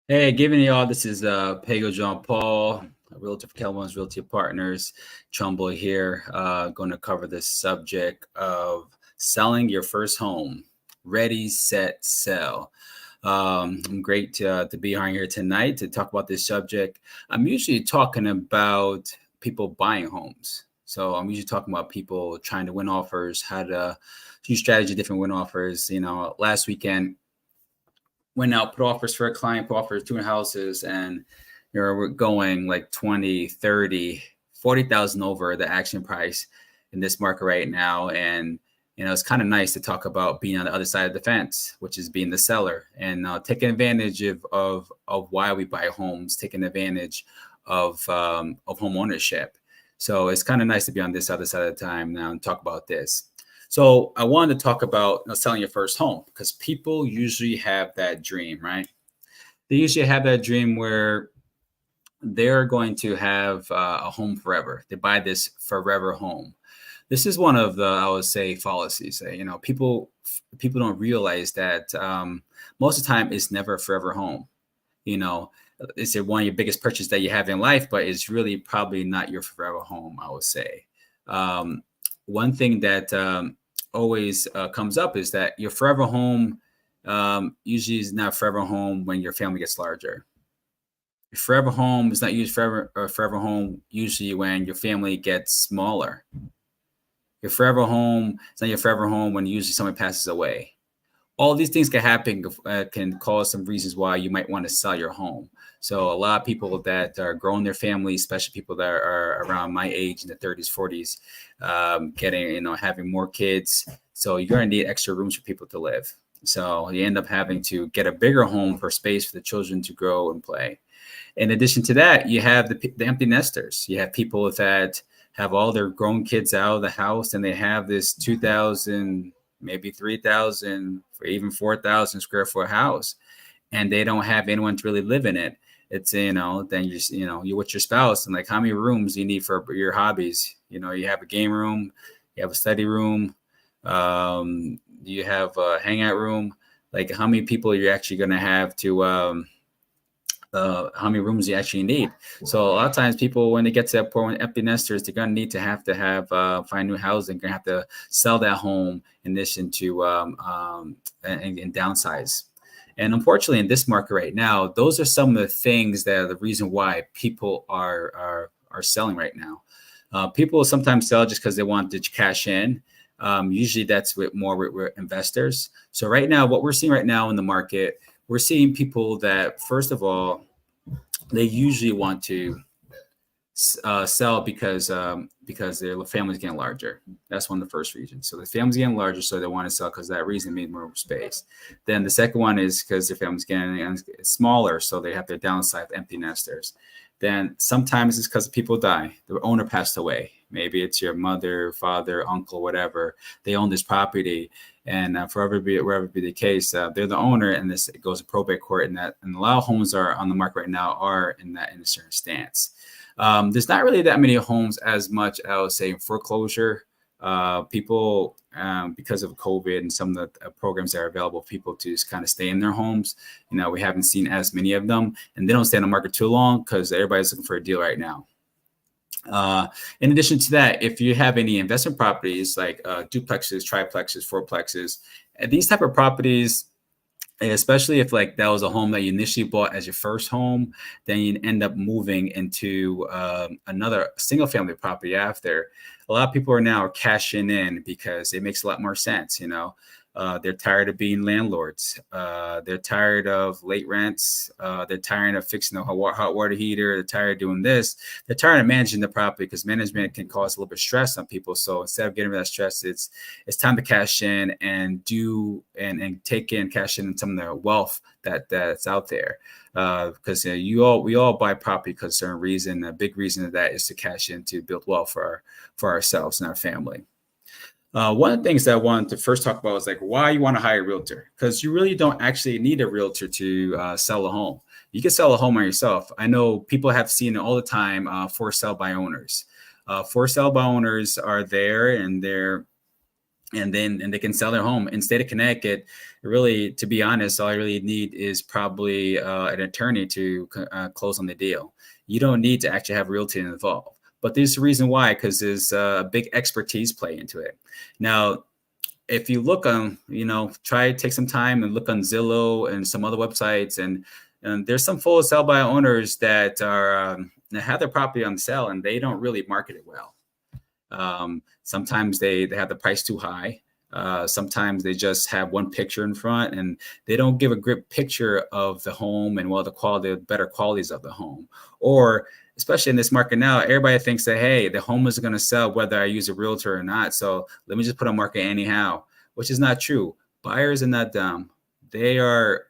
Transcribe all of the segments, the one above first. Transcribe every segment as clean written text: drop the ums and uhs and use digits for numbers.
Hey, giving y'all, this is Pego John Paul, a realtor for Keller Williams Realty Partners. Trumbull here, going to cover the subject of selling your first home. Ready, set, sell. I'm great to be on here tonight to talk about this subject. I'm usually talking about people buying homes. So I'm usually talking about people trying to win offers, how to use strategy, different win offers. Last weekend, went out, put offers for a client, put offers two houses, and we're going like 20, 30, 40,000 over the action price in this market right now. And it's kind of nice to talk about being on the other side of the fence, which is being the seller and taking advantage of why we buy homes, taking advantage of home ownership. So it's kind of nice to be on this other side of the time now and talk about this. So I wanted to talk about selling your first home because people usually have that dream, right? They usually have that dream where they're going to have a home forever. They buy this forever home. This is one of the, I would say, fallacies. People don't realize that most of the time it's never a forever home. You know, it's one of your biggest purchases that you have in life, but it's really probably not your forever home, I would say. One thing that always comes up is that your forever home usually is not forever home when your family gets larger. Your forever home is not used forever or forever home usually when your family gets smaller. Your forever home is not your forever home when usually someone passes away. All these things can happen, can cause some reasons why you might want to sell your home. So a lot of people that are growing their families, especially people that are around my age in the 30s, 40s, having more kids. So you're going to need extra rooms for people to live. So you end up having to get a bigger home for space for the children to grow and play. In addition to that, you have the empty nesters. You have people that have all their grown kids out of the house and they have this 2,000, maybe 3,000, or even 4,000 square foot house, and they don't have anyone to really live in it. It's, then you're with your spouse and like, how many rooms do you need for your hobbies? You have a game room, you have a study room, you have a hangout room. Like how many people are you actually going to have to, how many rooms you actually need. So a lot of times people, when they get to that point with empty nesters, they're going to need to have find new housing. Going to have to sell that home in addition to and downsize. And unfortunately, in this market right now, those are some of the things that are the reason why people are selling right now. People sometimes sell just because they want to cash in. Usually that's with investors. So right now, what we're seeing right now in the market, we're seeing people that, first of all, they usually want to sell because their family's getting larger. That's one of the first reasons. So the family's getting larger, so they want to sell because that reason made more space. Then the second one is because their family's getting smaller, so they have to downsize, empty nesters. Then sometimes it's because people die. The owner passed away. Maybe it's your mother, father, uncle, whatever. They own this property, and wherever be the case, they're the owner, and it goes to probate court. And a lot of homes are on the market right now are in a certain stance. There's not really that many homes as much, I would say, in foreclosure. People, because of COVID and some of the programs that are available for people to just kind of stay in their homes, we haven't seen as many of them, and they don't stay on the market too long because everybody's looking for a deal right now. In addition to that, if you have any investment properties like duplexes, triplexes, fourplexes, these type of properties, especially if like that was a home that you initially bought as your first home, then you end up moving into another single family property after. A lot of people are now cashing in because it makes a lot more sense. They're tired of being landlords. They're tired of late rents. They're tired of fixing the hot water heater. They're tired of doing this. They're tired of managing the property because management can cause a little bit of stress on people. So instead of getting rid of that stress, it's time to cash in and cash in some of the wealth that's out there. Because we all buy property because of a certain reason. A big reason of that is to cash in to build wealth for ourselves and our family. One of the things that I wanted to first talk about was like why you want to hire a realtor, because you really don't actually need a realtor to sell a home. You can sell a home on yourself. I know people have seen it all the time for sale by owners. For sale by owners are there, and they're and they can sell their home. In state of Connecticut, really, to be honest, all I really need is probably an attorney to close on the deal. You don't need to actually have realty involved. But there's a reason why, because there's a big expertise play into it. Now, if you look on, try to take some time and look on Zillow and some other websites, and there's some full sell by owners that are that have their property on sale and they don't really market it well. Sometimes they have the price too high. Sometimes they just have one picture in front and they don't give a great picture of the home and the better qualities of the home. Or especially in this market now, everybody thinks that, hey, the home is going to sell whether I use a realtor or not. So let me just put on market anyhow, which is not true. Buyers are not dumb. They're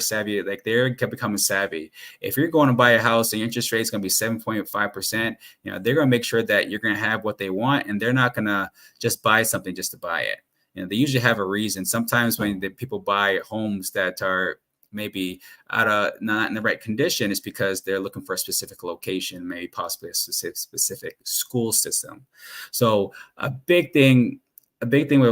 savvy, like they're becoming savvy. If you're going to buy a house and your interest rate is going to be 7.5%, they're going to make sure that you're going to have what they want, and they're not going to just buy something just to buy it. They usually have a reason. Sometimes when the people buy homes that are maybe not in the right condition, it's because they're looking for a specific location, maybe possibly a specific school system. So a big thing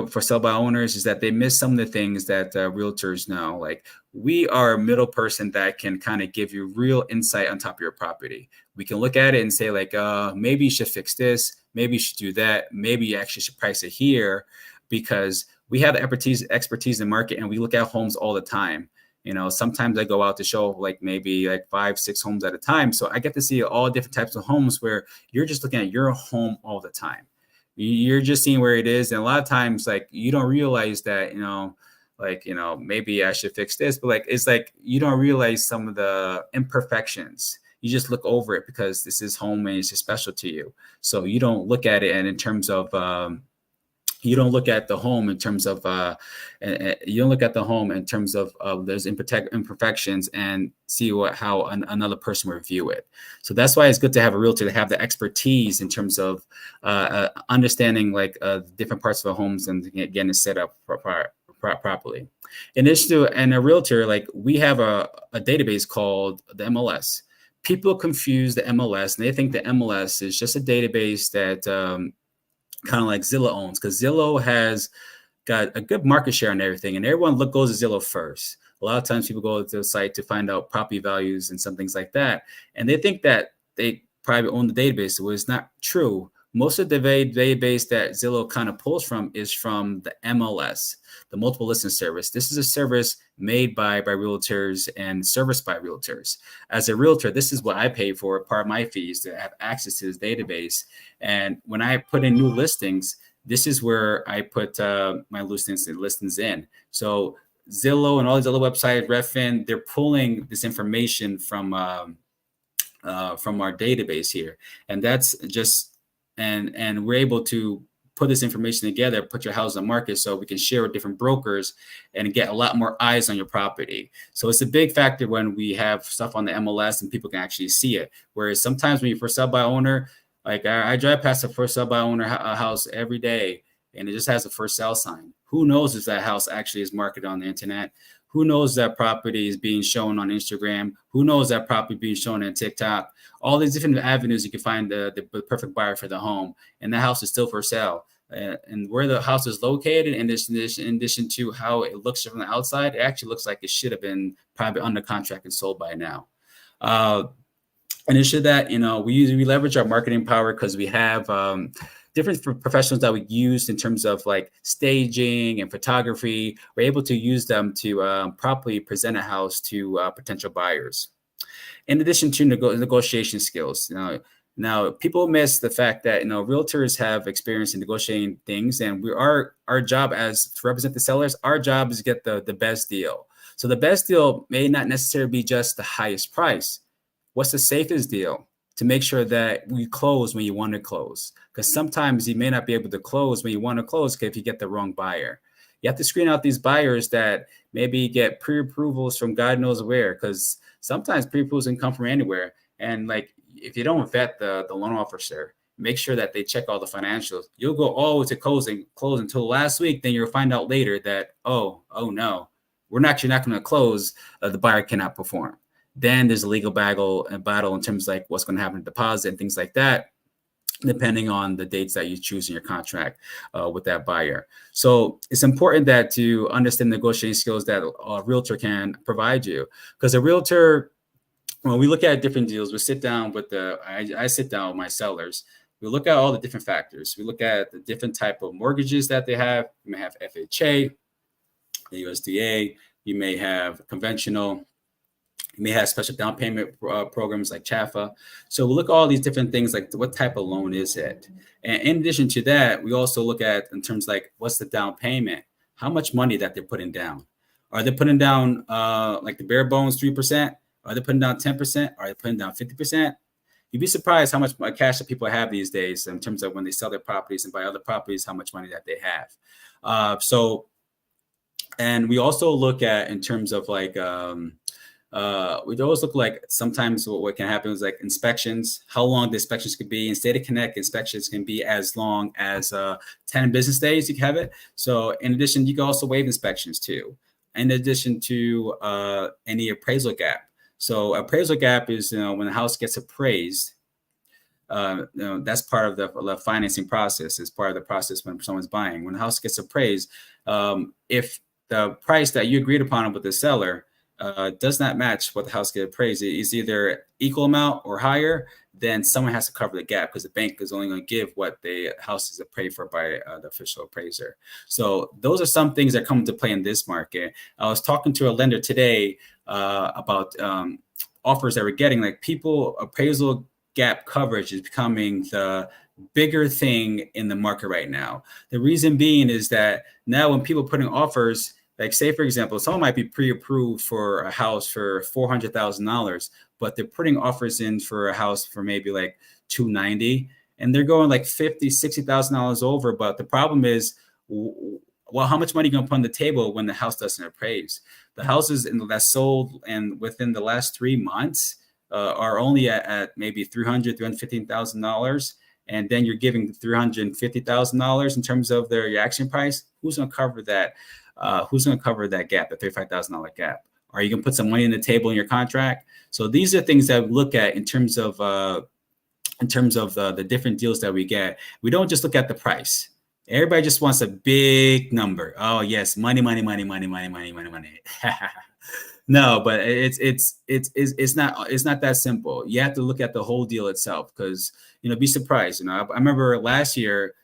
for sell by owners is that they miss some of the things that realtors know. Like, we are a middle person that can kind of give you real insight on top of your property. We can look at it and say, like, maybe you should fix this, maybe you should do that, maybe you actually should price it here, because we have the expertise in the market and we look at homes all the time. Sometimes I go out to show maybe 5-6 homes at a time. So I get to see all different types of homes where you're just looking at your home all the time. You're just seeing where it is. And a lot of times, you don't realize that, maybe I should fix this, but it's you don't realize some of the imperfections. You just look over it because this is home and it's just special to you. So you don't look at it and in terms of, you don't look at the home in terms of there's imperfections and see how another person will view it. So that's why it's good to have a realtor to have the expertise in terms of understanding different parts of the homes and getting it set up properly. In addition to, and a realtor, we have a database called the MLS. People confuse the MLS and they think the MLS is just a database that kind of like Zillow owns, because Zillow has got a good market share on everything, and everyone goes to Zillow first. A lot of times people go to the site to find out property values and some things like that, and they think that they probably own the database. Well, it's not true. Most of the database that Zillow kind of pulls from is from the MLS, the multiple listing service. This is a service made by realtors and serviced by realtors. As a realtor, this is what I pay for, part of my fees, to have access to this database. And when I put in new listings, this is where I put my listings in. So Zillow and all these other websites, Redfin, they're pulling this information from our database here. And that's just, and we're able to put this information together, put your house on the market so we can share with different brokers and get a lot more eyes on your property. So it's a big factor when we have stuff on the MLS and people can actually see it. Whereas sometimes when you're for sell by owner, I drive past a for sell by owner house every day and it just has a for sale sign. Who knows if that house actually is marketed on the internet? Who knows that property is being shown on Instagram? Who knows that property being shown on TikTok? All these different avenues you can find the perfect buyer for the home, and the house is still for sale. And where the house is located, in addition to how it looks from the outside, it actually looks like it should have been probably under contract and sold by now. In addition to that, we leverage our marketing power because we have different professionals that we use in terms of staging and photography. We're able to use them to properly present a house to potential buyers. In addition to negotiation skills. Now, people miss the fact that realtors have experience in negotiating things, and our job to represent the sellers, our job is to get the best deal. So the best deal may not necessarily be just the highest price. What's the safest deal? To make sure that we close when you want to close, because sometimes you may not be able to close when you want to close if you get the wrong buyer. You have to screen out these buyers that maybe get pre-approvals from God knows where, because sometimes pre-approvals can come from anywhere. And if you don't vet the loan officer, make sure that they check all the financials. You'll go all the way to close until last week. Then you'll find out later that, oh no, we're actually not going to close. The buyer cannot perform. Then there's a legal battle in terms of what's going to happen to deposit and things like that. depending on the dates that you choose in your contract with that buyer. So it's important that to understand negotiating skills that a realtor can provide you, because a realtor, when we look at different deals, we sit down with I sit down with my sellers. We look at all the different factors. We look at the different type of mortgages that they have. You may have FHA, the USDA. You may have conventional. You may have special down payment programs like CHAFA. So we look at all these different things, like what type of loan is it? And in addition to that, we also look at in terms like what's the down payment? How much money that they're putting down? Are they putting down like the bare bones 3%? Are they putting down 10%? Are they putting down 50%? You'd be surprised how much cash that people have these days in terms of when they sell their properties and buy other properties, how much money that they have. And we also look at in terms of like, we'd always look like sometimes what can happen is like inspections, how long the inspections could be. In State of Connecticut, inspections can be as long as 10 business days. You can have it. So in addition, you can also waive inspections too. In addition to any appraisal gap. So appraisal gap is, when the house gets appraised, that's part of the financing process. It's part of the process when someone's buying. When the house gets appraised, if the price that you agreed upon with the seller does not match what the house gets appraised, it's either equal amount or higher, then someone has to cover the gap, because the bank is only going to give what the house is appraised for by the official appraiser. So those are some things that come into play in this market. I was talking to a lender today about offers that we're getting. Like, people, appraisal gap coverage is becoming the bigger thing in the market right now. The reason being is that now when people put in offers, like say, for example, someone might be pre-approved for a house for $400,000, but they're putting offers in for a house for maybe like $290,000, and they're going like $50,000, $60,000 over. But the problem is, well, how much money are you going to put on the table when the house doesn't appraise? The houses that sold and within the last 3 months are only at maybe $300,000, $315,000. And then you're giving $350,000 in terms of your action price. Who's going to cover that? Who's going to cover that gap, the $35,000 gap? Are you going to put some money in the table in your contract? So these are things that we look at in terms of the different deals that we get. We don't just look at the price. Everybody just wants a big number. Oh yes, money, money, money, money, money, money, money, money. No, but it's not that simple. You have to look at the whole deal itself, because be surprised. I remember last year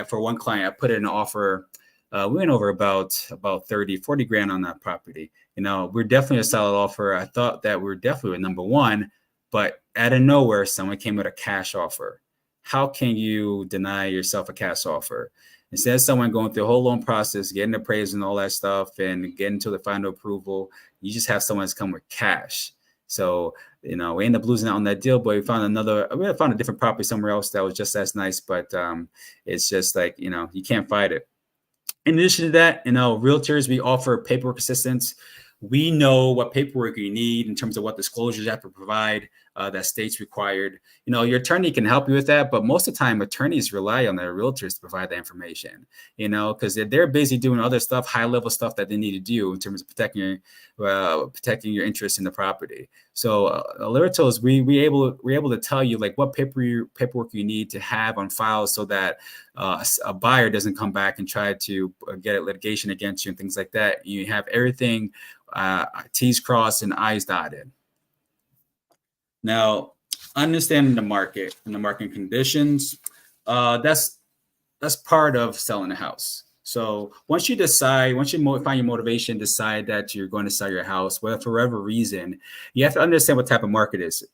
for one client, I put in an offer. We went over about 30, 40 grand on that property. We're definitely a solid offer. I thought that we were definitely number one, but out of nowhere, someone came with a cash offer. How can you deny yourself a cash offer? Instead of someone going through the whole loan process, getting appraised and all that stuff, and getting to the final approval, you just have someone that's come with cash. So, we end up losing out on that deal, but we found a different property somewhere else that was just as nice, but it's just like, you can't fight it. In addition to that, realtors, we offer paperwork assistance. We know what paperwork you need in terms of what disclosures you have to provide that state's required. Your attorney can help you with that, but most of the time, attorneys rely on their realtors to provide that information, because they're busy doing other stuff, high-level stuff that they need to do in terms of protecting your interest in the property. So realtors, we're able to tell you like what paperwork you need to have on file, so that a buyer doesn't come back and try to get a litigation against you and things like that. You have everything T's crossed and I's dotted. Now, understanding the market and the market conditions, that's part of selling a house. So once you find your motivation, decide that you're going to sell your house, whether for whatever reason, you have to understand what type of market it is.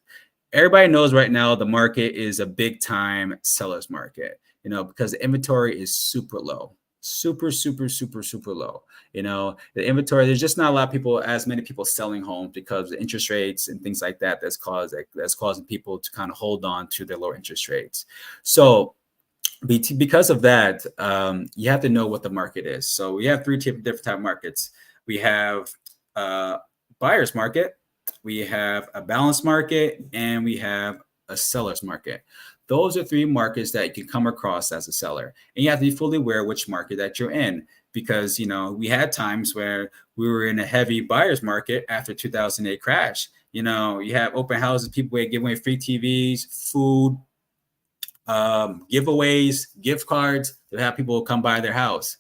Everybody knows right now the market is a big time seller's market, because the inventory is super low. Super, super, super, super low. The inventory, there's just not as many people selling homes because of the interest rates and things like that. That's causing people to kind of hold on to their low interest rates. So because of that, you have to know what the market is. So we have three different type of markets. We have a buyer's market, we have a balanced market, and we have a seller's market. Those are three markets that you can come across as a seller, and you have to be fully aware which market that you're in, because we had times where we were in a heavy buyer's market after 2008 crash. You have open houses, people giving away free TVs, food, giveaways, gift cards to have people come by their house.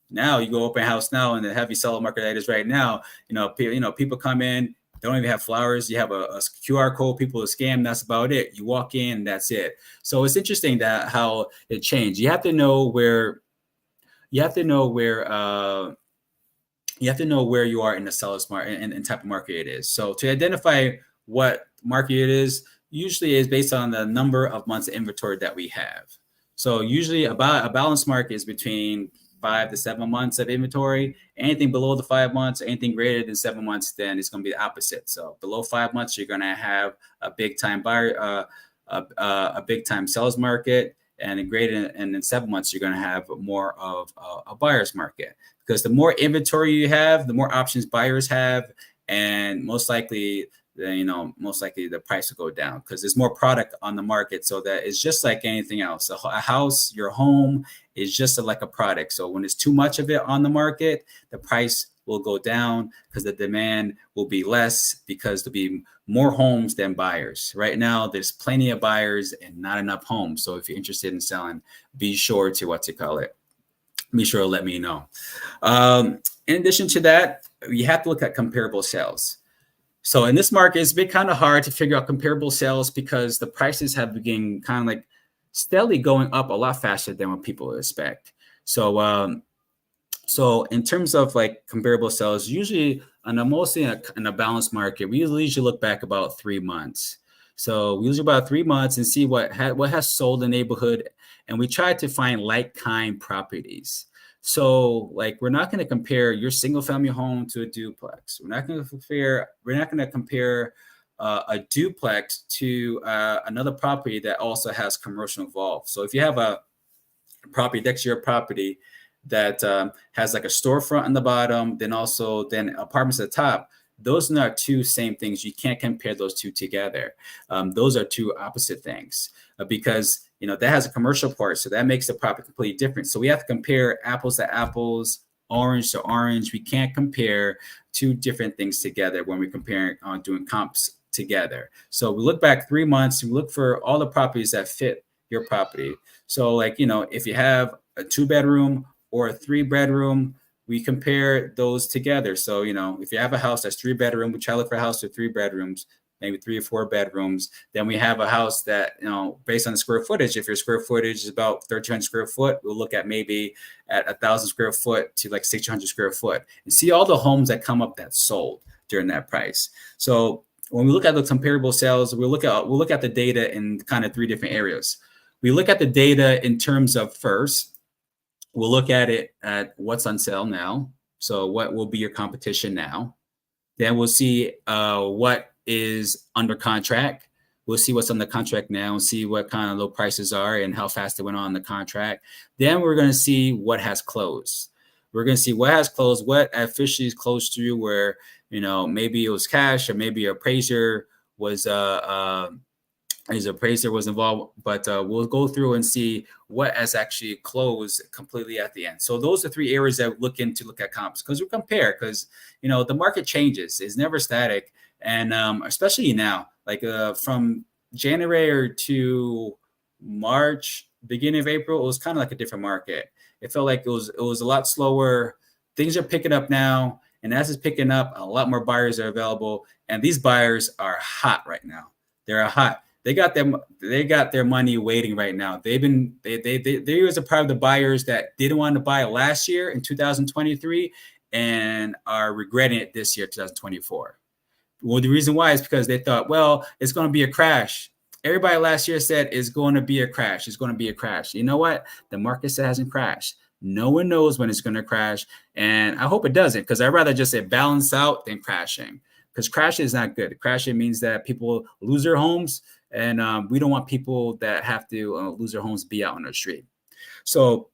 Now you go open house now in the heavy seller market that is right now. People come in, don't even have flowers. You have a QR code, people to scam. That's about it. You walk in, that's it. So it's interesting that how it changed. You have to know where. You have to know where. You have to know where you are in the seller's market and type of market it is. So to identify what market it is, usually is based on the number of months of inventory that we have. So usually about a balanced market is between 5 to 7 months of inventory. Anything below the 5 months, anything greater than 7 months, then it's going to be the opposite. So below 5 months, you're going to have a big time buyer, a big time sales market, and greater, and in 7 months, you're going to have more of a buyer's market. Because the more inventory you have, the more options buyers have, and most likely the price will go down because there's more product on the market. So that it's just like anything else. A house, your home is just like a product. So when there's too much of it on the market, the price will go down because the demand will be less because there'll be more homes than buyers. Right now, there's plenty of buyers and not enough homes. So if you're interested in selling, be sure to be sure to let me know. In addition to that, you have to look at comparable sales. So in this market, it's been kind of hard to figure out comparable sales because the prices have been kind of like steadily going up a lot faster than what people expect. So in terms of like comparable sales, usually mostly in a balanced market, we usually look back about 3 months. So we usually about 3 months and see what has sold in the neighborhood, and we try to find like kind properties. So like we're not going to compare your single family home to a duplex. We're not going to compare a duplex to another property that also has commercial involved. So if you have a property next to your property that has like a storefront on the bottom, then apartments at the top, those are not two same things. You can't compare those two together. Those are two opposite things because that has a commercial part, so that makes the property completely different. So we have to compare apples to apples, orange to orange. We can't compare two different things together when we're comparing doing comps together. So we look back 3 months, we look for all the properties that fit your property. So like, if you have a 2-bedroom or a 3-bedroom, we compare those together. So, if you have a house that's 3-bedroom, we try to look for a house with 3 bedrooms, maybe 3 or 4 bedrooms. Then we have a house that, based on the square footage, if your square footage is about 1,300 square foot, we'll look at maybe at 1,000 square foot to like 600 square foot and see all the homes that come up that sold during that price. So when we look at the comparable sales, we'll look at the data in kind of 3 different areas. We look at the data in terms of first, we'll look at it at what's on sale now. So what will be your competition now? Then we'll see what is under contract. We'll see what's under contract now and see what kind of low prices are and how fast it went on the contract. Then we're going to see what has closed. We're going to see what has closed, what officially is closed through where, maybe it was cash or maybe an appraiser was his appraiser was involved, but we'll go through and see what has actually closed completely at the end. So those are 3 areas that we look at comps because we compare because, the market changes. It's never static. And especially now, like from January to March, beginning of April, it was kind of like a different market. It felt like it was a lot slower. Things are picking up now. And as it's picking up, a lot more buyers are available. And these buyers are hot right now. They're hot. They got their money waiting right now. They was a part of the buyers that didn't want to buy last year in 2023 and are regretting it this year, 2024. Well, the reason why is because they thought, well, it's going to be a crash. Everybody last year said it's going to be a crash. It's going to be a crash. You know what? The market hasn't crashed. No one knows when it's going to crash. And I hope it doesn't because I'd rather just say balance out than crashing because crashing is not good. Crashing means that people lose their homes. And we don't want people that have to lose their homes be out on the street. So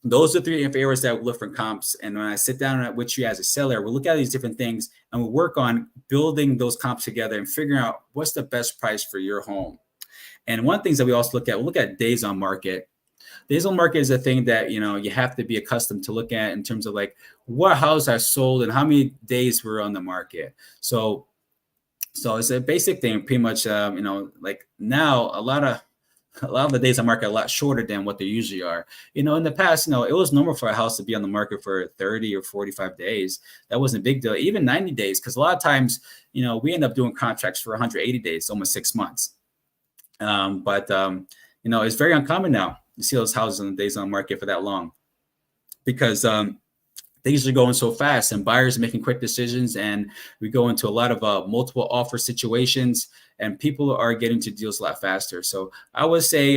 those are 3 areas that we look for comps. And when I sit down with you as a seller, we'll look at these different things and we'll work on building those comps together and figuring out what's the best price for your home. And one of the things that we also we'll look at days on market. Days on market is a thing that, you have to be accustomed to look at in terms of like what house has sold and how many days were on the market. So it's a basic thing, pretty much, like now a lot of A lot of the days on market are a lot shorter than what they usually are. In the past, it was normal for a house to be on the market for 30 or 45 days. That wasn't a big deal. Even 90 days, because a lot of times, we end up doing contracts for 180 days, almost 6 months. But it's very uncommon now to see those houses on the days on the market for that long, because things are going so fast and buyers are making quick decisions, and we go into a lot of multiple offer situations, and people are getting to deals a lot faster. So I would say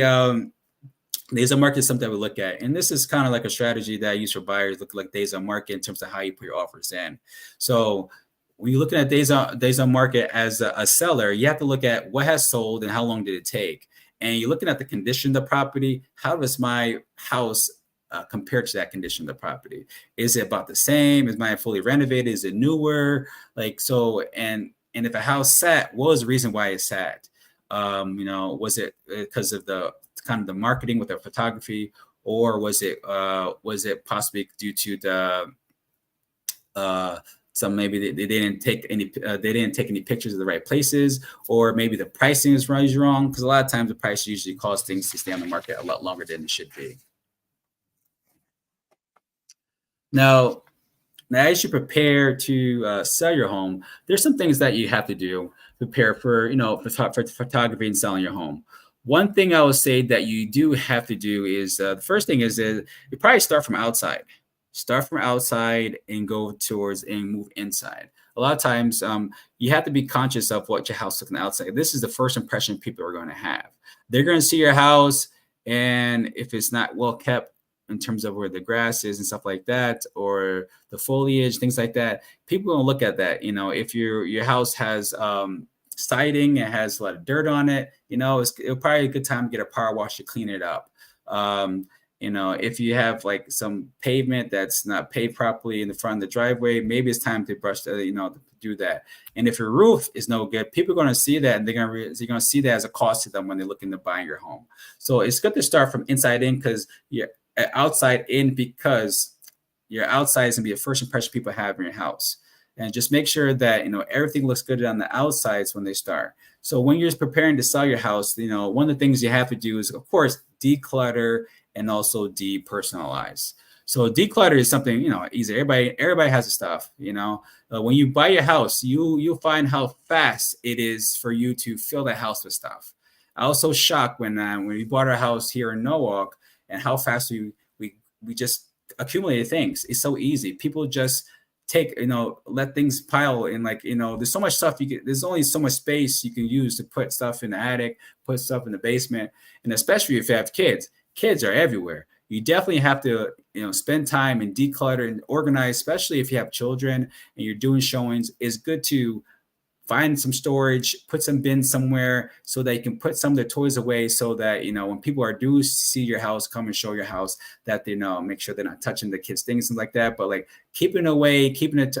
days on market is something we look at, and this is kind of like a strategy that I use for buyers. Look like days on market in terms of how you put your offers in. So when you're looking at days on market as a seller, you have to look at what has sold and how long did it take, and you're looking at the condition of the property. How does my house compared to that condition of the property? Is it about the same? Is mine fully renovated? Is it newer? Like, so, and if a house sat, what was the reason why it sat? Was it because of the kind of the marketing with the photography, or was it possibly due to the some, maybe they didn't take any pictures of the right places, or maybe the pricing is wrong, because a lot of times the price usually cause things to stay on the market a lot longer than it should be. Now, as you prepare to sell your home, there's some things that you have to do. Prepare for for photography and selling your home. One thing I would say that you do have to do is the first thing is you probably start from outside. Start from outside and go towards and move inside. A lot of times you have to be conscious of what your house looks on the outside. This is the first impression people are going to have. They're going to see your house, and if it's not well kept, in terms of where the grass is and stuff like that, or the foliage, things like that, people will look at that. If your house has siding, it has a lot of dirt on it, it'll probably a good time to get a power wash to clean it up. If you have like some pavement that's not paved properly in the front of the driveway, maybe it's time to brush the, to do that. And if your roof is no good, people are going to see that, and they're going to see that as a cost to them when they're looking to buy your home. So it's good to start from inside in, because you're outside in, because your outside is going to be the first impression people have in your house. And just make sure that everything looks good on the outsides when they start. So when you're preparing to sell your house, one of the things you have to do is, of course, declutter and also depersonalize. So declutter is something easy. Everybody has the stuff. When you buy your house, you'll find how fast it is for you to fill the house with stuff. I was so shocked when we bought our house here in Norwalk, and how fast we just accumulated things. It's so easy. People just let things pile in, there's so much stuff there's only so much space you can use to put stuff in the attic, put stuff in the basement. And especially if you have kids are everywhere. You definitely have to, spend time and declutter and organize, especially if you have children and you're doing showings. It's good to find some storage, put some bins somewhere so that you can put some of the toys away, so that, when people do see your house, come and show your house, that they make sure they're not touching the kids' things and like that. But keeping it away, keeping it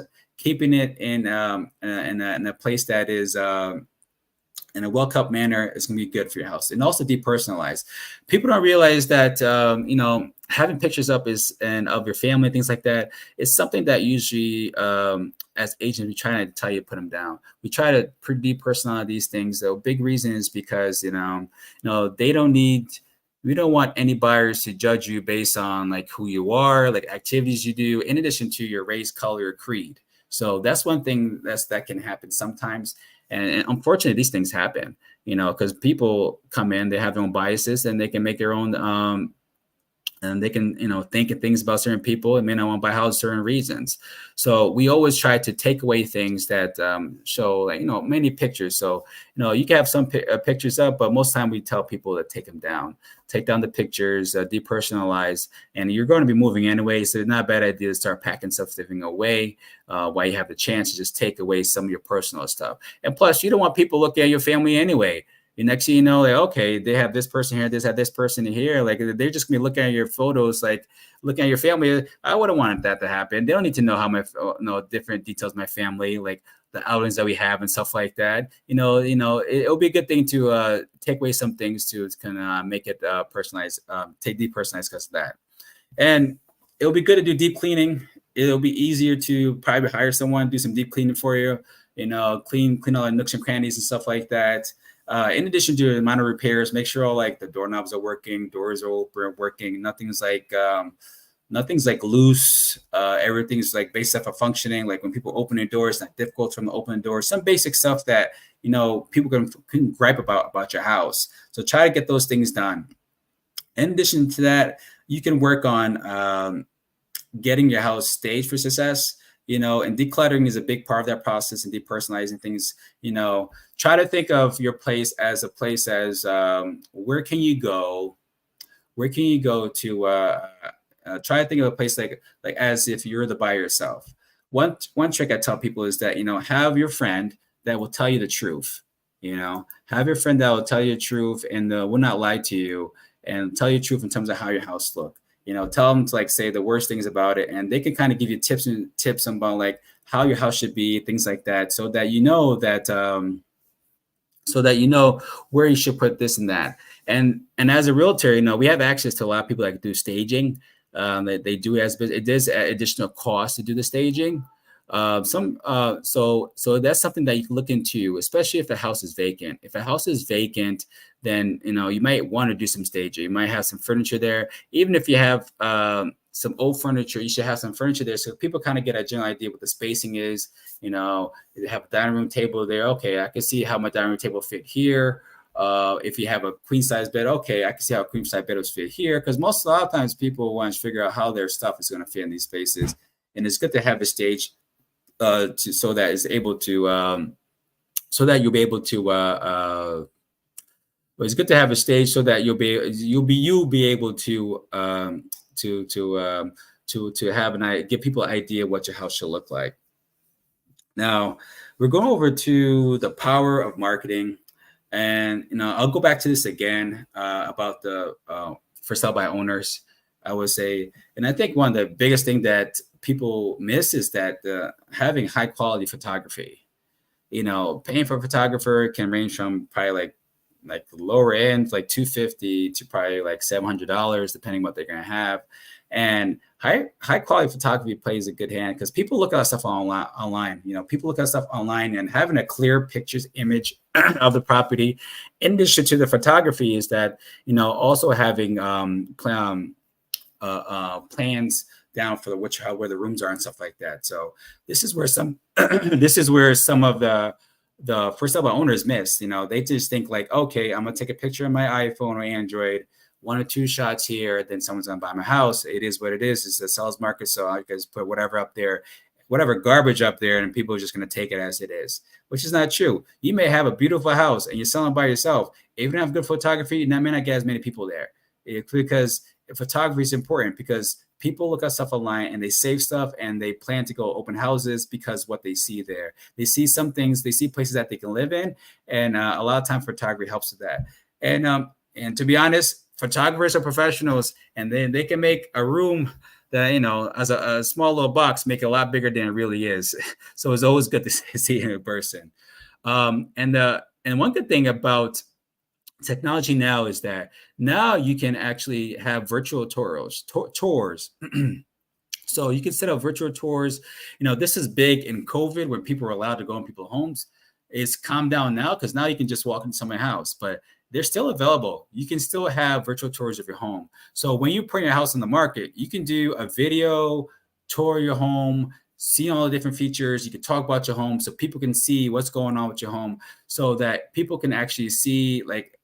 in a place that is in a well-kept manner is going to be good for your house. And also depersonalize. People don't realize that, having pictures up and of your family, things like that, is something that usually, as agents, we try to tell you, put them down. We try to depersonalize these things. The big reason is because, we don't want any buyers to judge you based on who you are, activities you do, in addition to your race, color, or creed. So that's one thing that can happen sometimes. And unfortunately, these things happen, because people come in, they have their own biases, and they can make their own, and they can, think of things about certain people and may not want to buy houses for certain reasons. So we always try to take away things that show, many pictures. So, you can have some pictures up, but most of the time we tell people to take them down. Take down the pictures, depersonalize, and you're going to be moving anyway. So it's not a bad idea to start packing stuff, living away while you have the chance to just take away some of your personal stuff. And plus, you don't want people looking at your family anyway. The next thing you know, okay, they have this person here, this person here. They're just gonna be looking at your photos, looking at your family. I wouldn't want that to happen. They don't need to know how different details of my family, like the outings that we have and stuff like that. It'll be a good thing to take away some things to kind of make it personalized, depersonalized because of that. And it'll be good to do deep cleaning. It'll be easier to probably hire someone, do some deep cleaning for you, clean all the nooks and crannies and stuff like that. In addition to minor repairs, make sure all like the doorknobs are working, doors are open, working. Nothing's like loose. Everything's like basic stuff are functioning. Like when people open their doors, it's not difficult for them to open the door. Some basic stuff that people can gripe about your house. So try to get those things done. In addition to that, you can work on getting your house staged for success. And decluttering is a big part of that process, and depersonalizing things. Try to think of your place as a place as where can you go? Where can you go to? Try to think of a place like as if you're the by yourself. One trick I tell people is that have your friend that will tell you the truth. Have your friend that will tell you the truth and will not lie to you and tell you the truth in terms of how your house look. Tell them to say the worst things about it, and they can kind of give you tips about like how your house should be, things like that, so that where you should put this and that. And as a realtor, we have access to a lot of people that do staging. They do it is additional cost to do the staging. So that's something that you can look into, especially if the house is vacant. If a house is vacant, then you might want to do some staging. You might have some furniture there. Even if you have some old furniture, you should have some furniture there so people kind of get a general idea what the spacing is. They have a dining room table there. Okay, I can see how my dining room table fit here. If you have a queen size bed, okay, I can see how a queen size bed would fit here. Because a lot of times people want to figure out how their stuff is going to fit in these spaces, and it's good to have a stage so that is able to so that you'll be able to. It's good to have a stage so that you'll be able to have give people an idea what your house should look like. Now we're going over to the power of marketing. And I'll go back to this again about the for sale by owners. I would say, and I think one of the biggest thing that people miss is that having high quality photography. Paying for a photographer can range from probably like the lower end, like $250 to probably like $700, depending what they're going to have. And high quality photography plays a good hand because people look at stuff online. People look at stuff online, and having a clear pictures image of the property, in addition to the photography, is that also having plans down for where the rooms are and stuff like that. So this is where some of the first time owners miss. They just think like, okay, I'm gonna take a picture of my iPhone or Android, 1 or 2 shots here, then someone's gonna buy my house. It is what it is. It's a seller's market, so I just put whatever up there, whatever garbage up there, and people are just gonna take it as it is, which is not true. You may have a beautiful house and you're selling by yourself. If you don't have good photography, that may not get as many people there. Because photography is important, because people look at stuff online and they save stuff and they plan to go open houses because what they see there. They see some things, they see places that they can live in, and a lot of time photography helps with that. And to be honest, photographers are professionals, and then they can make a room that as a small little box make it a lot bigger than it really is. So it's always good to see it in person. And one good thing about technology now is that now you can actually have virtual tours. So you can set up virtual tours. This is big in COVID when people were allowed to go in people's homes. It's calmed down now because now you can just walk into someone's house, but they're still available. You can still have virtual tours of your home. So when you put your house on the market, you can do a video tour of your home, see all the different features. You can talk about your home so people can see what's going on with your home, so that people can actually see like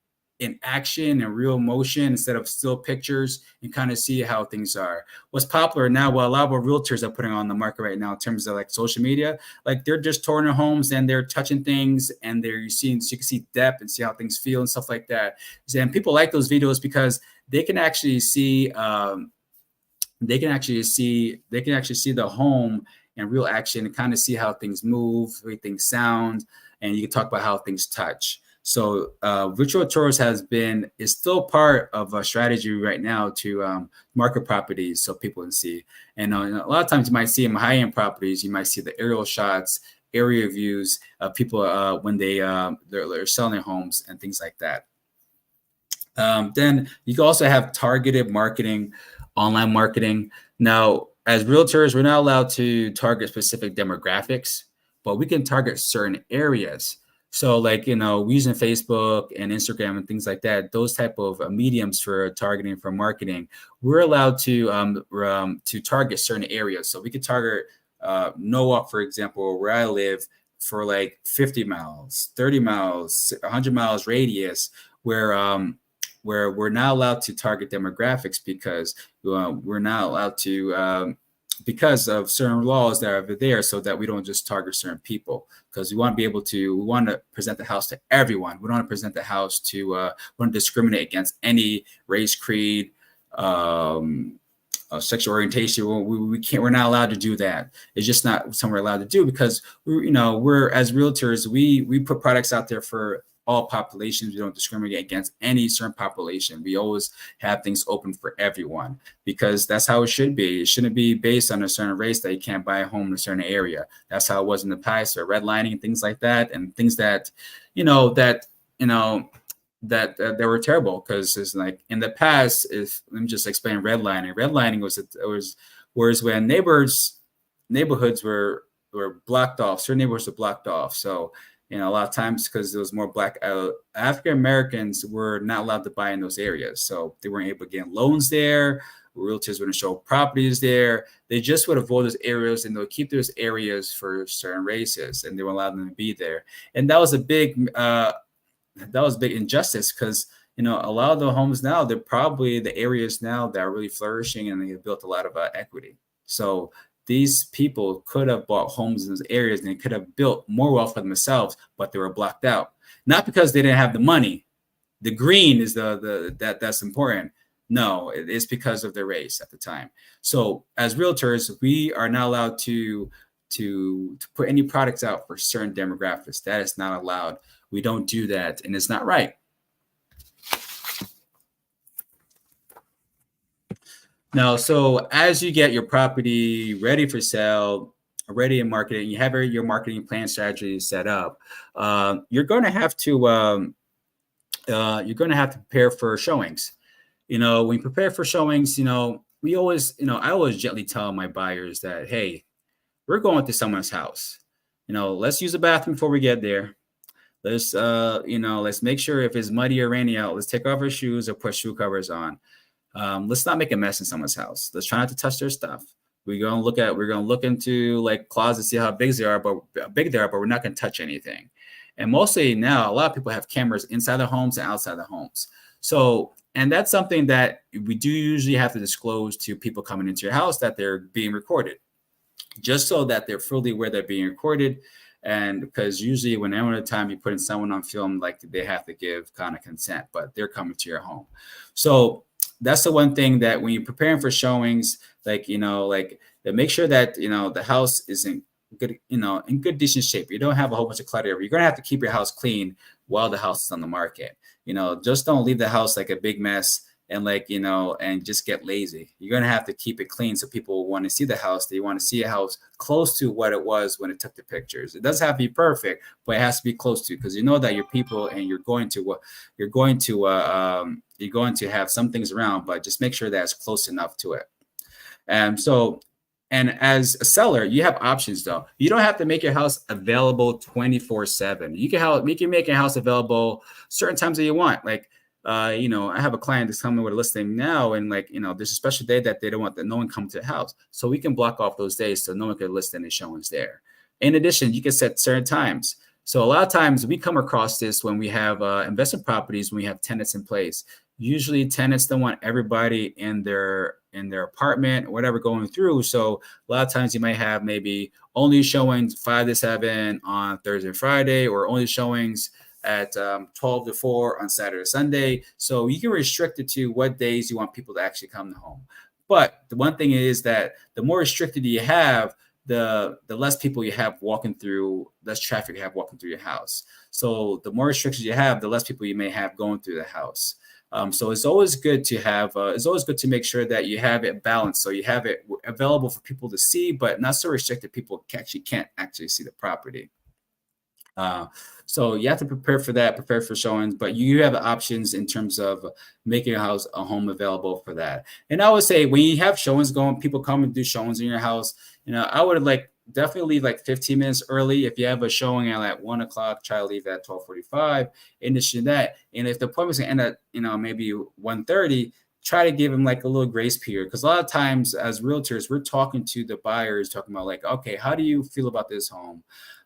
in action and real motion instead of still pictures, and kind of see how things are. What's popular now, well, a lot of realtors are putting on the market right now in terms of like social media, like they're just touring their homes and they're touching things, and you can see depth and see how things feel and stuff like that. And people like those videos because they can actually see the home in real action and kind of see how things move, how things sound, and you can talk about how things touch. So virtual tours is still part of a strategy right now to market properties so people can see. And a lot of times you might see in high-end properties, you might see the aerial shots, area views of people when they're selling their homes and things like that. Then you can also have targeted marketing, online marketing. Now, as realtors, we're not allowed to target specific demographics, but we can target certain areas. So like, we using Facebook and Instagram and things like that, those type of mediums for targeting, for marketing, we're allowed to target certain areas. So we could target NOAA, for example, where I live, for like 50 miles, 30 miles, 100 miles radius, where we're not allowed to target demographics because we're not allowed to because of certain laws that are over there, so that we don't just target certain people, because we want to be able to, we want to present the house to everyone. We don't want to present the house to, we want to discriminate against any race, creed, sexual orientation. We can't, we're not allowed to do that. It's just not something we're allowed to do, because we're as realtors, we put products out there for all populations. We don't discriminate against any certain population. We always have things open for everyone, because that's how it should be. It shouldn't be based on a certain race that you can't buy a home in a certain area. That's how it was in the past, or redlining, things like that, and things that that were terrible. Because it's like in the past, if let me just explain redlining. Redlining was when neighborhoods were blocked off. Certain neighborhoods were blocked off. So a lot of times, because there was more black African Americans were not allowed to buy in those areas, so they weren't able to get loans there. Realtors wouldn't show properties there. They just would avoid those areas, and they'll keep those areas for certain races, and they won't allow them to be there. And that was a big injustice, because a lot of the homes now, they're probably the areas now that are really flourishing, and they have built a lot of equity. So these people could have bought homes in those areas, and they could have built more wealth for themselves, but they were blocked out. Not because they didn't have the money. The green is that's important. No, it's because of their race at the time. So as realtors, we are not allowed to put any products out for certain demographics. That is not allowed. We don't do that, and it's not right. Now, so as you get your property ready for sale, ready in marketing, you have your marketing plan strategy set up. You're going to have to prepare for showings. When you prepare for showings, I always gently tell my buyers that, hey, we're going to someone's house. Let's use the bathroom before we get there. Let's make sure, if it's muddy or rainy out, let's take off our shoes or put shoe covers on. Let's not make a mess in someone's house. Let's try not to touch their stuff. We're going to look into like closets, see how big they are, but we're not going to touch anything. And mostly now, a lot of people have cameras inside the homes and outside the homes. So, and that's something that we do usually have to disclose to people coming into your house, that they're being recorded, just so that they're fully aware they're being recorded. And because usually whenever the time you put in someone on film, like, they have to give kind of consent, but they're coming to your home. So that's the one thing, that when you're preparing for showings, make sure that the house is in good decent shape. You don't have a whole bunch of clutter. You're gonna have to keep your house clean while the house is on the market. Just don't leave the house like a big mess and and just get lazy. You're gonna have to keep it clean, so people want to see the house. They want to see a house close to what it was when it took the pictures. It doesn't have to be perfect, but it has to be close to, because that your people, and you're going to have some things around, but just make sure that it's close enough to it. And as a seller, you have options though. You don't have to make your house available 24/7. You can make your house available certain times that you want. I have a client that's coming with a listing now, and there's a special day that they don't want that no one come to the house. So we can block off those days so no one can list any showings there. In addition, you can set certain times. So a lot of times we come across this when we have investment properties, when we have tenants in place. Usually tenants don't want everybody in their apartment or whatever going through. So a lot of times you might have maybe only showings 5 to 7 on Thursday and Friday, or only showings at 12 to 4 on Saturday or Sunday. So you can restrict it to what days you want people to actually come to home. But the one thing is that the more restricted you have, the less people you have walking through, less traffic you have walking through your house. So the more restrictions you have, the less people you may have going through the house. So it's always good to have, it's always good to make sure that you have it balanced. So you have it available for people to see, but not so restricted people can't actually see the property. So you have to prepare for that, prepare for showings, but you have options in terms of making a home available for that. And I would say when you have showings going, people come and do showings in your house, I would definitely leave like 15 minutes early. If you have a showing at 1 o'clock, try to leave at 12:45. In addition to that, and if the appointment's gonna end at maybe 1:30, try to give them like a little grace period, because a lot of times as realtors, we're talking to the buyers, talking about like, okay, how do you feel about this home?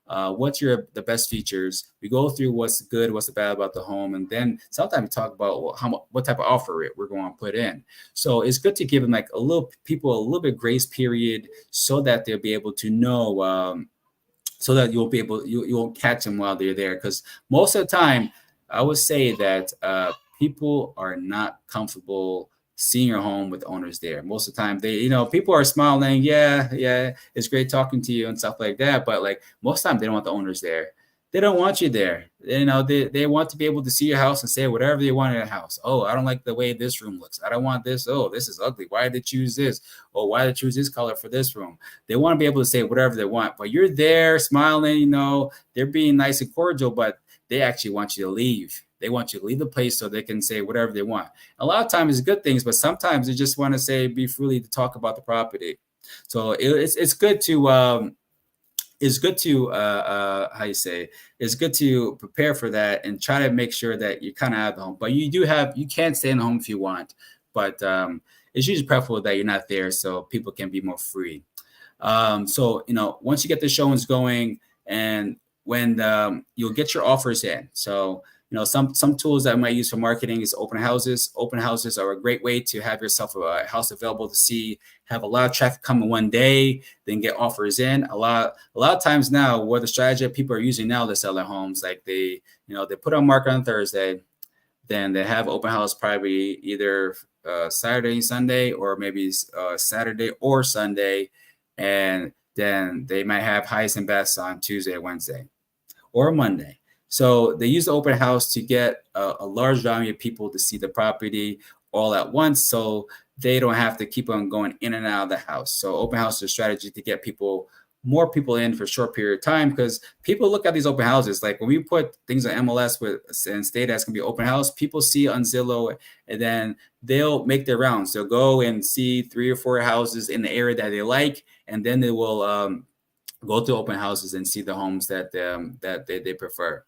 What's the best features? We go through what's good, what's the bad about the home, and then sometimes we talk about what type of offer we're going to put in. So it's good to give them like a little bit grace period, so that they'll be able to know, so that you won't catch them while they're there. Because most of the time, I would say that people are not comfortable seeing your home with owners there. Most of the time, people are smiling, yeah, it's great talking to you and stuff like that. But like most of the time, they don't want the owners there. They don't want you there. They want to be able to see your house and say whatever they want in the house. Oh, I don't like the way this room looks. I don't want this. Oh, this is ugly. Why did they choose this? Oh, why did they choose this color for this room? They want to be able to say whatever they want. But you're there smiling, they're being nice and cordial, but they actually want you to leave. They want you to leave the place so they can say whatever they want. A lot of times it's good things, but sometimes they just want to be freely to talk about the property. So it's good to it's good to prepare for that and try to make sure that you're kind of out of the home. But you can stay in the home if you want, but it's usually preferable that you're not there so people can be more free. So once you get the showings going, and when you'll get your offers in. So some tools that I might use for marketing is open houses. Open houses are a great way to have yourself a house available to see, have a lot of traffic come in one day, then get offers in. A lot of times now, what the strategy that people are using now to sell their homes, like they put on market on Thursday, then they have open house probably either Saturday and Sunday, or maybe Saturday or Sunday, and then they might have highest and best on Tuesday or Wednesday or Monday. So they use the open house to get a large volume of people to see the property all at once, so they don't have to keep on going in and out of the house. So open house is a strategy to get more people in for a short period of time, because people look at these open houses. Like when we put things on MLS and state that's going to be open house, people see on Zillow, and then they'll make their rounds. They'll go and see 3 or 4 houses in the area that they like, and then they will go to open houses and see the homes that they prefer.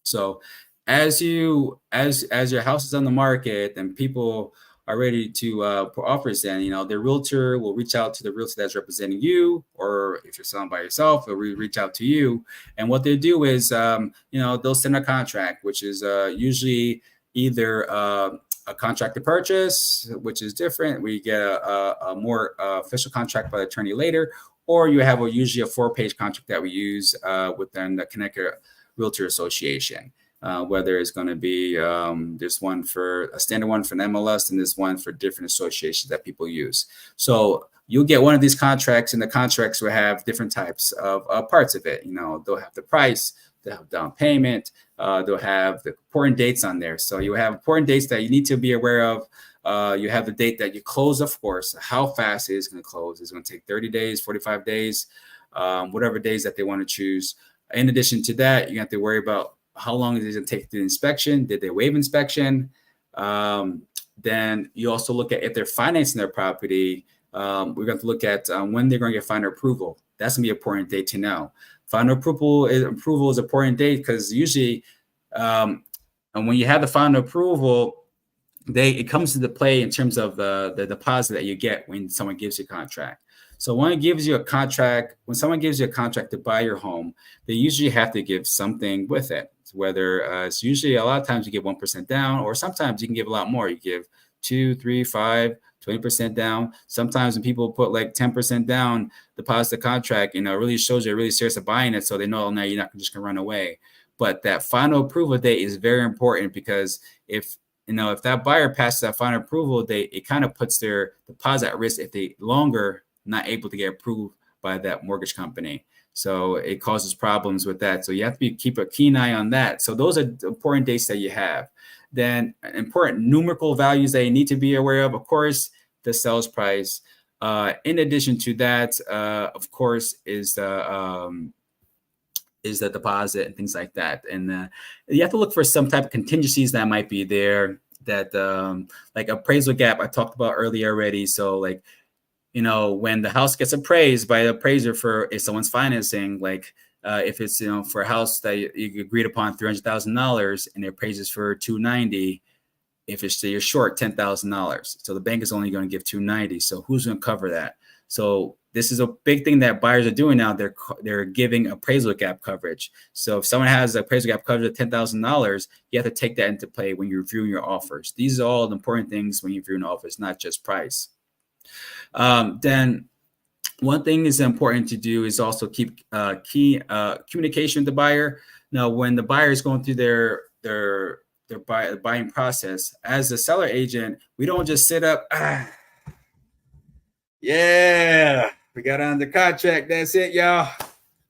So as your house is on the market and people are ready to put offers in, the realtor will reach out to the realtor that's representing you, or if you're selling by yourself, they'll reach out to you. And what they do is, they'll send a contract, which is usually either a contract to purchase, which is different. We get a more official contract by the attorney later, or you have usually a 4-page contract that we use within the Connecticut Realtor Association. Whether it's going to be there's one for a standard one for an MLS, and there's one for different associations that people use. So you'll get one of these contracts, and the contracts will have different types of parts of it. They'll have the price, they'll have down payment, they'll have the important dates on there. So you have important dates that you need to be aware of. You have the date that you close, of course, how fast it is going to close. It's going to take 30 days, 45 days, whatever days that they want to choose. In addition to that, you have to worry about how long is it going to take the inspection? Did they waive inspection? Then you also look at if they're financing their property. We're going to look at when they're going to get final approval. That's going to be an important date to know. Final approval is an important date, because usually, and when you have the final approval, it comes into play in terms of the deposit that you get when someone gives you a contract. So when someone gives you a contract to buy your home, they usually have to give something with it. Whether it's usually a lot of times you give 1% down, or sometimes you can give a lot more. You give 2, 3, 5, 20% down. Sometimes when people put like 10% down, deposit the contract, it really shows you're really serious about buying it. So they know now you're not just gonna run away. But that final approval date is very important, because if that buyer passes that final approval date, it kind of puts their deposit at risk if they longer not able to get approved by that mortgage company. So it causes problems with that. So you have to keep a keen eye on that. So those are important dates that you have. Then important numerical values that you need to be aware of course, the sales price. In addition to that, of course, is the deposit and things like that. And you have to look for some type of contingencies that might be there, that like appraisal gap I talked about earlier already. So like when the house gets appraised by the appraiser for if someone's financing, like if it's for a house that you agreed upon $300,000 and it appraises for 290, if it's you're short $10,000, so the bank is only going to give 290. So who's going to cover that? So this is a big thing that buyers are doing now. They're giving appraisal gap coverage. So if someone has appraisal gap coverage of $10,000, you have to take that into play when you're reviewing your offers. These are all the important things when you're reviewing offers, not just price. Then one thing is important to do is also keep key communication with the buyer. Now, when the buyer is going through their buying process, as a seller agent, we don't just sit up. Yeah, we got under contract. That's it, y'all.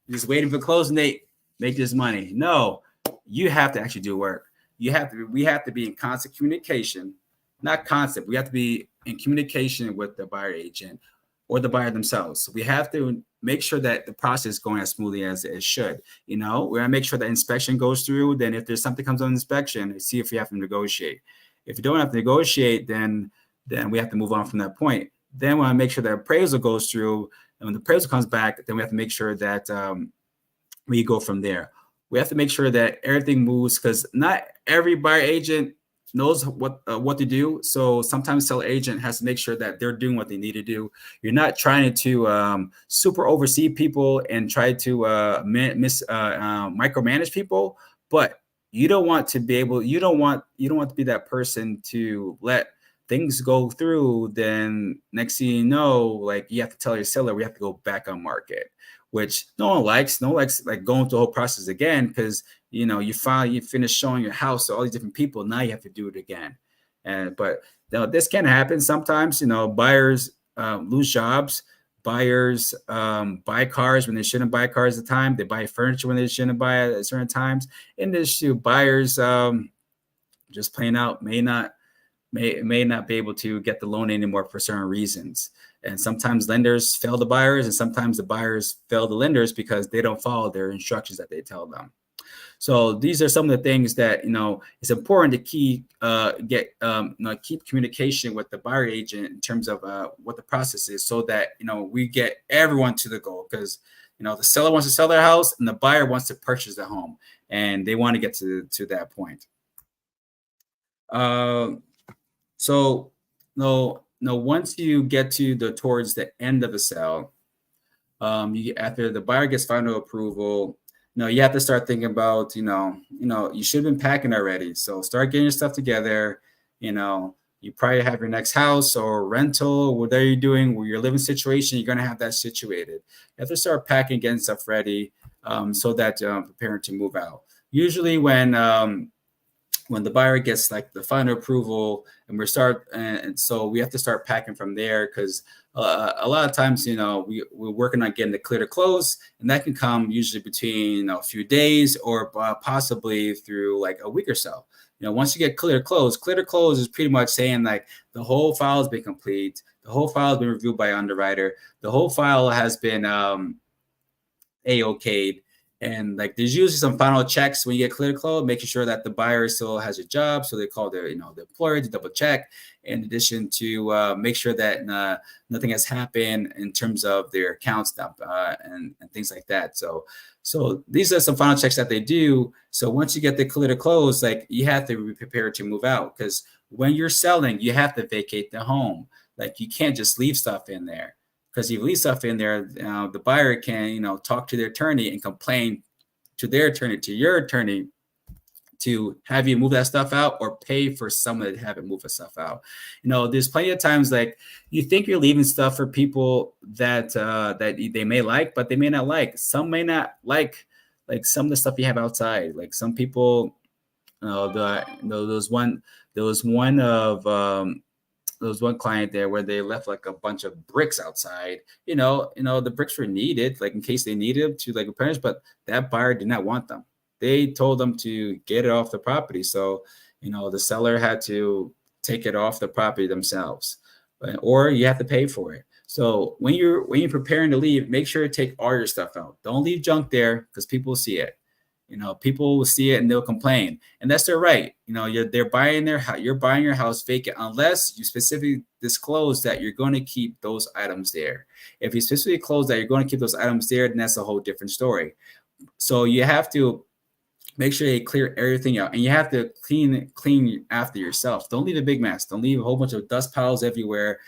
Just waiting for closing date. Make this money. No, you have to actually do work. We have to be in constant communication, not constant. We have to be in communication with the buyer agent or the buyer themselves. So we have to make sure that the process is going as smoothly as it should. We want to make sure that inspection goes through. Then if there's something comes on inspection, see if we have to negotiate. If you don't have to negotiate, then we have to move on from that point. Then we want to make sure that appraisal goes through. And when the appraisal comes back, then we have to make sure that we go from there. We have to make sure that everything moves, because not every buyer agent knows what to do. So sometimes seller agent has to make sure that they're doing what they need to do. You're not trying to super oversee people and try to micromanage people, but you don't want to be that person to let things go through. Then next thing you know, like you have to tell your seller, we have to go back on market, which no one likes. No one likes like going through the whole process again, because you finish showing your house to all these different people. Now you have to do it again. But this can happen sometimes. Buyers lose jobs. Buyers buy cars when they shouldn't buy cars at the time. They buy furniture when they shouldn't buy it at certain times. In this issue, buyers just plain out may not be able to get the loan anymore for certain reasons. And sometimes lenders fail the buyers, and sometimes the buyers fail the lenders because they don't follow their instructions that they tell them. So these are some of the things that it's important to keep communication with the buyer agent in terms of what the process is, so that we get everyone to the goal, because the seller wants to sell their house and the buyer wants to purchase the home, and they want to get to that point. So once you get towards the end of the sale, after the buyer gets final approval, you have to start thinking about, you should have been packing already. So start getting your stuff together. You probably have your next house or rental, whatever you're doing, where your living situation, you're going to have that situated. You have to start packing, getting stuff ready, so that preparing to move out. Usually when the buyer gets like the final approval and so we have to start packing from there, because a lot of times, we're working on getting the clear to close, and that can come usually between a few days or possibly through like a week or so. Once you get clear to close is pretty much saying like the whole file has been complete. The whole file has been reviewed by underwriter. The whole file has been A-okayed. And like there's usually some final checks when you get clear to close, making sure that the buyer still has a job. So they call their the employer to double check, in addition to make sure that nothing has happened in terms of their accounts and things like that. So these are some final checks that they do. So once you get the clear to close, like you have to be prepared to move out, because when you're selling, you have to vacate the home. Like you can't just leave stuff in there. Because if you leave stuff in there, the buyer can, talk to their attorney and complain to their attorney, to your attorney, to have you move that stuff out or pay for someone to have it move the stuff out. There's plenty of times like you think you're leaving stuff for people that they may like, but they may not like. Some may not like some of the stuff you have outside. Like some people, there was one client there where they left like a bunch of bricks outside. The bricks were needed, like in case they needed to like replenish, but that buyer did not want them. They told them to get it off the property. So, the seller had to take it off the property themselves, or you have to pay for it. So when you're preparing to leave, make sure to take all your stuff out. Don't leave junk there, because people see it. People will see it and they'll complain, and that's their right. They're buying you're buying your house vacant unless you specifically disclose that you're going to keep those items there. If you specifically disclose that you're going to keep those items there, then that's a whole different story. So you have to make sure you clear everything out, and you have to clean after yourself. Don't leave a big mess. Don't leave a whole bunch of dust piles everywhere.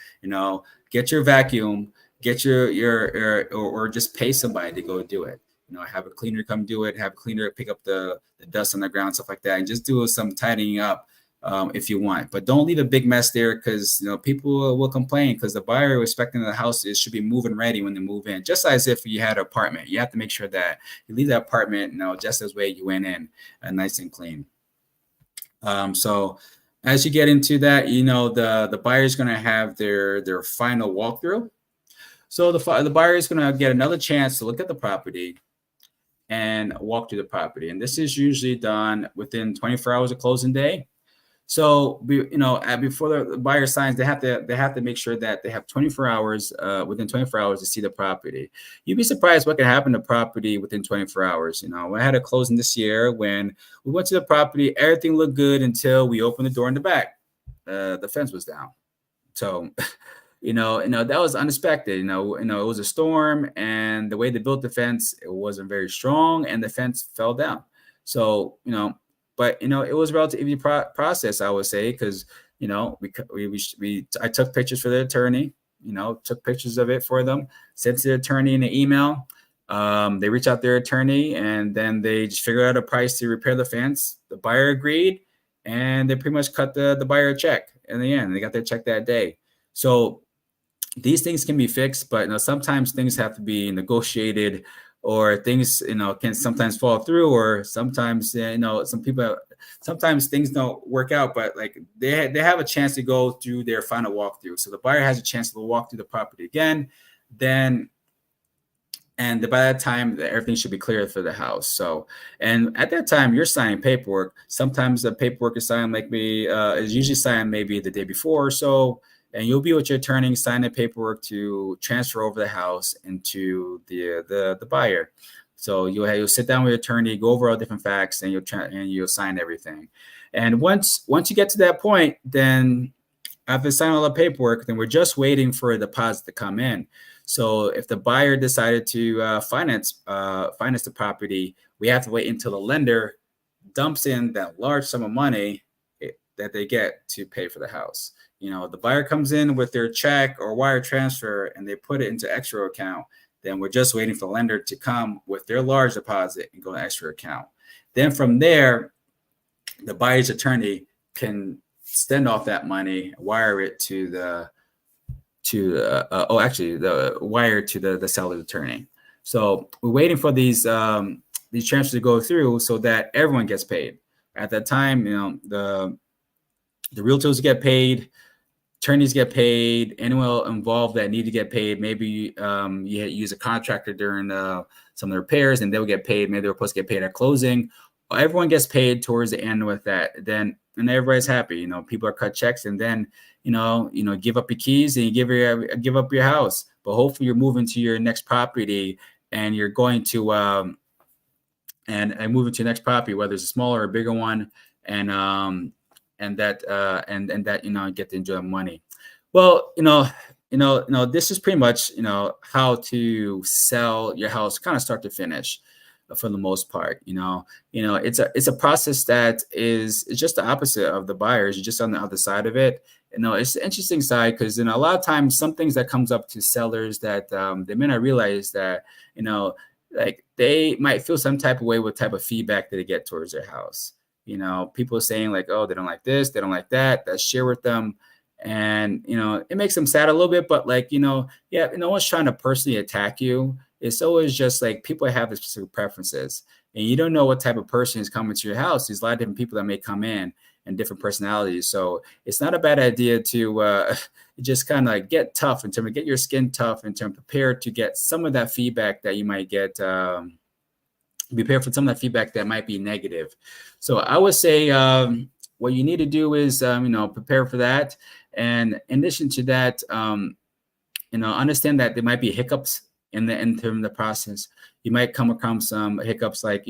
Get your vacuum, get your or just pay somebody to go do it. Have a cleaner come do it, have a cleaner pick up the dust on the ground, stuff like that, and just do some tidying up if you want. But don't leave a big mess there, because people will complain, because the buyer expecting the house should be moving ready when they move in. Just as if you had an apartment, you have to make sure that you leave that apartment just as way you went in, nice and clean. So as you get into that, the buyer is going to have their final walkthrough. So the buyer is going to get another chance to look at the property and walk through the property. And this is usually done within 24 hours of closing day. So, before the buyer signs, they have to make sure that they have 24 hours, within 24 hours to see the property. You'd be surprised what can happen to property within 24 hours. I had a closing this year when we went to the property, everything looked good until we opened the door in the back. The fence was down. So, that was unexpected. It was a storm, and the way they built the fence, it wasn't very strong, and the fence fell down. So, but it was a relatively process, I would say, because I took pictures for the attorney, took pictures of it for them, sent to the attorney in an email. They reached out to their attorney, and then they just figured out a price to repair the fence. The buyer agreed, and they pretty much cut the buyer a check in the end. They got their check that day. So these things can be fixed, but sometimes things have to be negotiated, or things can sometimes fall through, or sometimes sometimes things don't work out, but like they have a chance to go through their final walkthrough. So the buyer has a chance to walk through the property again, and by that time everything should be clear for the house. So, and at that time you're signing paperwork. Sometimes the paperwork is signed is usually signed maybe the day before or so. And you'll be with your attorney, sign the paperwork to transfer over the house into the buyer. So you'll sit down with your attorney, go over all different facts, and you'll sign everything. And once you get to that point, then after signing all the paperwork, then we're just waiting for a deposit to come in. So if the buyer decided to finance the property, we have to wait until the lender dumps in that large sum of money that they get to pay for the house. The buyer comes in with their check or wire transfer and they put it into escrow account. Then we're just waiting for the lender to come with their large deposit and go to escrow account. Then from there, the buyer's attorney can send off that money, wire it to the wire to the seller's attorney. So we're waiting for these transfers to go through so that everyone gets paid. At that time, the realtors get paid, attorneys get paid, anyone involved that need to get paid. Maybe you use a contractor during some of the repairs and they'll get paid. Maybe they're supposed to get paid at closing. Everyone gets paid towards the end with that. And everybody's happy. People are cut checks, and then give up your keys and you give up your house. But hopefully you're moving to your next property, and you're going to and moving to the next property, whether it's a smaller or a bigger one, and that get to enjoy money. Well, this is pretty much how to sell your house, kind of start to finish, for the most part. It's a process that is just the opposite of the buyers. You're just on the other side of it. It's the interesting side, because a lot of times some things that comes up to sellers that they may not realize that like they might feel some type of way with type of feedback that they get towards their house. People saying like, oh, they don't like this, they don't like that. That's share with them. And, it makes them sad a little bit, but like, no one's trying to personally attack you. It's always just like people have the specific preferences, and you don't know what type of person is coming to your house. There's a lot of different people that may come in and different personalities. So it's not a bad idea to just kind of like get tough in terms of get your skin tough in terms of prepare to get some of that feedback that you might get, be prepared for some of that feedback that might be negative. So I would say what you need to do is, prepare for that. And in addition to that, understand that there might be hiccups in terms of the process, you might come across some hiccups, like,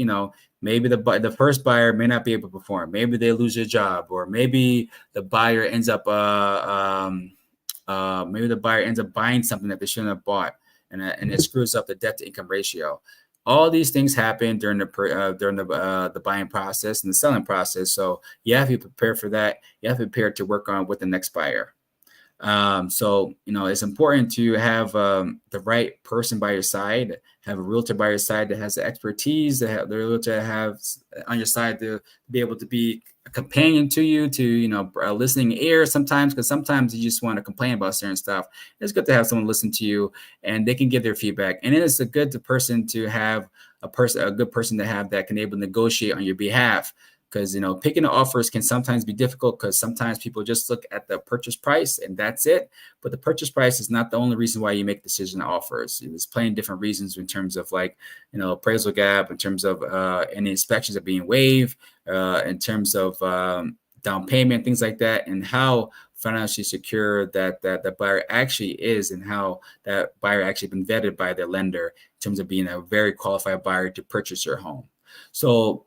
maybe the first buyer may not be able to perform. Maybe they lose their job, or maybe the buyer ends up buying something that they shouldn't have bought, and it screws up the debt to income ratio. All these things happen during the buying process and the selling process. So you have to prepare for that. You have to prepare to work on with the next buyer. So, it's important to have the right person by your side, have a realtor by your side that has the expertise, that have the realtor have on your side to be able to be a companion to you, to, a listening ear sometimes, because sometimes you just want to complain about certain stuff. It's good to have someone listen to you and they can give their feedback. And it is a good person to have a good person to have that can able to negotiate on your behalf. Because, picking the offers can sometimes be difficult, because sometimes people just look at the purchase price and that's it. But the purchase price is not the only reason why you make decision on offers. There's plenty of different reasons in terms of, like, appraisal gap, in terms of any inspections are being waived, in terms of down payment, things like that, and how financially secure that the buyer actually is, and how that buyer actually been vetted by their lender in terms of being a very qualified buyer to purchase your home. So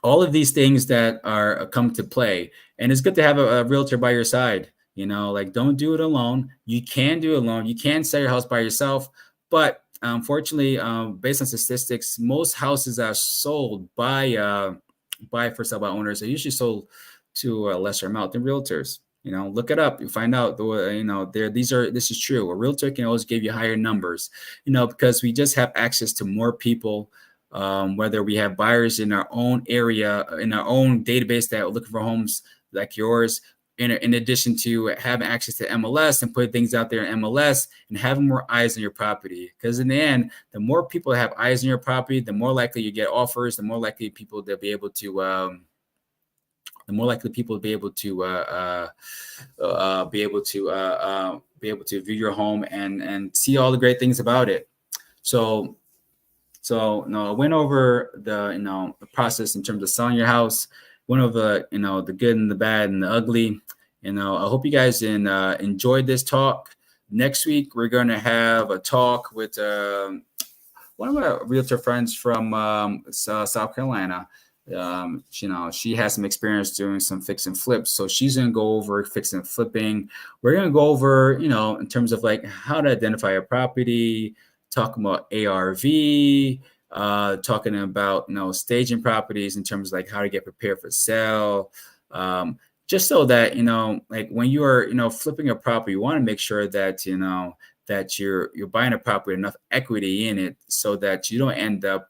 all of these things that are come to play, and it's good to have a realtor by your side. Like, don't do it alone. You can do it alone. You can sell your house by yourself, but unfortunately, based on statistics, most houses are sold by for sale by owners are usually sold to a lesser amount than realtors. Look it up. You find out this is true. A realtor can always give you higher numbers, because we just have access to more people. Whether we have buyers in our own area, in our own database that are looking for homes like yours, in addition to having access to MLS and putting things out there in MLS and having more eyes on your property. Because in the end, the more people have eyes on your property, the more likely you get offers, the more likely people to be able to view your home and see all the great things about it. So I went over the process in terms of selling your house, went over the good and the bad and the ugly. I hope you guys enjoyed this talk. Next week we're going to have a talk with one of our realtor friends from South Carolina. She has some experience doing some fix and flips, so she's going to go over fix and flipping. We're going to go over in terms of like how to identify a property, talking about ARV, talking about staging properties in terms of like how to get prepared for sale, just so that like when you are flipping a property, you want to make sure that that you're buying a property with enough equity in it, so that you don't end up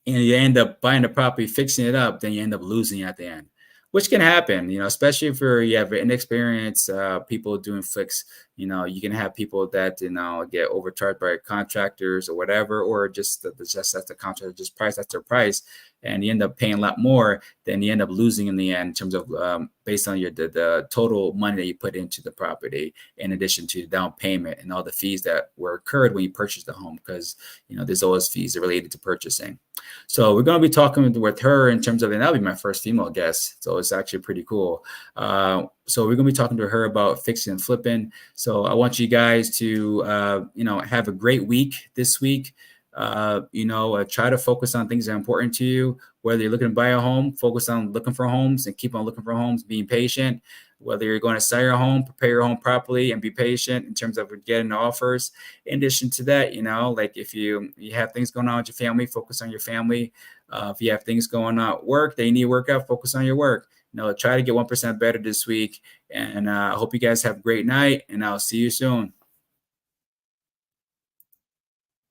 you end up buying the property, fixing it up, then you end up losing at the end, which can happen, especially if you have inexperienced people doing flicks. You can have people that, get overcharged by contractors or whatever, or just that's the contractor just price, that's their price. And you end up paying a lot more than you end up losing in the end in terms of based on the total money that you put into the property, in addition to the down payment and all the fees that were incurred when you purchased the home, because there's always fees related to purchasing. So we're going to be talking with her in terms of, and that'll be my first female guest, so it's actually pretty cool. So we're going to be talking to her about fixing and flipping. So I want you guys to have a great week this week. Try to focus on things that are important to you. Whether you're looking to buy a home, focus on looking for homes and keep on looking for homes, being patient. Whether you're going to sell your home, prepare your home properly and be patient in terms of getting offers. In addition to that, like if you have things going on with your family, focus on your family. If you have things going on at work that you need to work out, focus on your work. Try to get 1% better this week. And I hope you guys have a great night, and I'll see you soon.